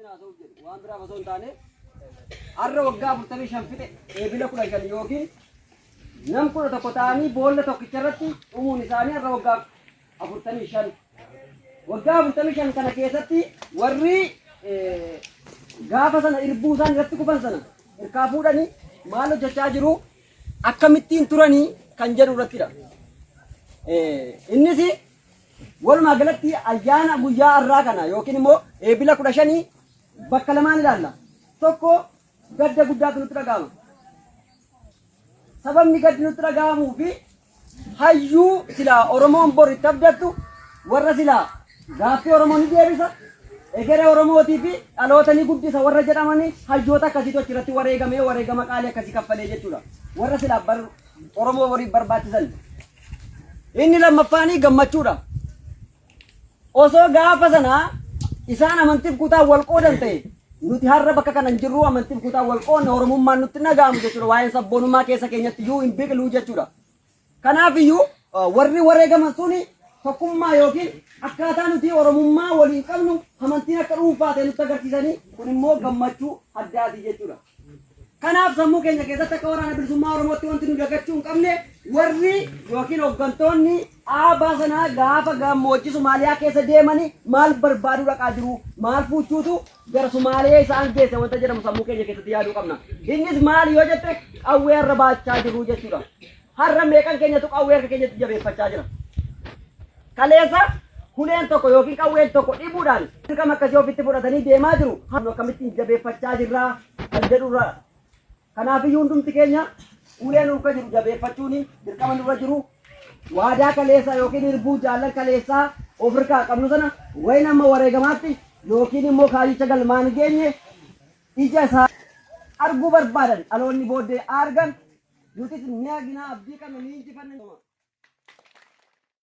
waan biraa osoo hin taane har'a waggaa 45 eebila 15 yookiin nam 11 ta'anii boolla tokkicha irratti dhumuun isaanii har'a waggaa 45 waggaa 45 kana keessatti warri gaafa sana irbuu isaan irratti kufan sana hirkaa fuudhanii maal hojjechaa jiru akkamittiin turanii kan jedhu irrattidha. Innis walumaa galatti ayyaana guyyaa har'aa kana yookiin immoo eebila 15 bakka lamaan ilaalla. Tokko gadda guddaatu nutti dhaga'ama. Sababni gaddi nutti dhaga'amuu fi hayyuu silaa Oromoon bor itti abdattu warra silaa gaaffii Oromoo ni deebisa. Egeree Oromootii fi dhaloota ni guddisa warra jedhamanii hayyoota akkasiitu achirratti wareegama qaalii akkasii kaffalee jechuudha. Warra silaa Oromoo waliin barbaachisan. Inni lammaffaanii gammachuudha. Osoo gaafa sana isaan amantiif kutaa wal qoodan ta'e nuti har'a bakka kana hin jirru amantiif kutaa wal qoodne Oromummaan nutti nagaamu jechuudha. Waa'een sabboonummaa keessa keenyatti iyyuu hin biqilu jechuudha. Kanaaf iyyuu warri wareegaman suni tokkummaa yookiin akkaataa nuti Oromummaa waliin qabnu amantiin akka dhuunfaa ta'e nutti agarsiisanii kun immoo gammachuu addaati jechuudha. Kanaaf sammuu keenya keessatti akka waraana bilisummaa Oromootti wanti nu dagachuu hin qabne warri yookiin hooggantoonni aabaa sanaa gaafa gammoojjii Somaaliyaa keessa deemanii maal barbaaduu dhaqaa jiru maal fuuchuutu gara Somaaliyaa isaan geesse wanta jedhamu sammuu keenya keessatti yaaduu qabna. Innis maal yoo jette qawwee irra baachaa jiru jechuudha. Har'a meeqan keenyatu qawwee harka keenyatti jabeeffachaa jira. Kaleessa kuleen tokko yookiin qawween tokko dhibuudhaan dirqama akkasii ofitti fudhatanii deemaa jiru. Har'a akkamittiin jabeeffachaa jirraa kan jedhurra. Kanaaf iyyuu hundumti keenya uleen urka jiru jabeeffachuun dirqama nurra jiru. Waadaa kaleessaa yookiin irbuu jaallan kaleessaa ofirkaa qabnu sana wayi nama wareegamaatti yookiin immoo kaayicha galmaan geenye ija isaa arguu barbaadan dhaloonni booddee argan nutis ni argina abdii qabna ni injifanna.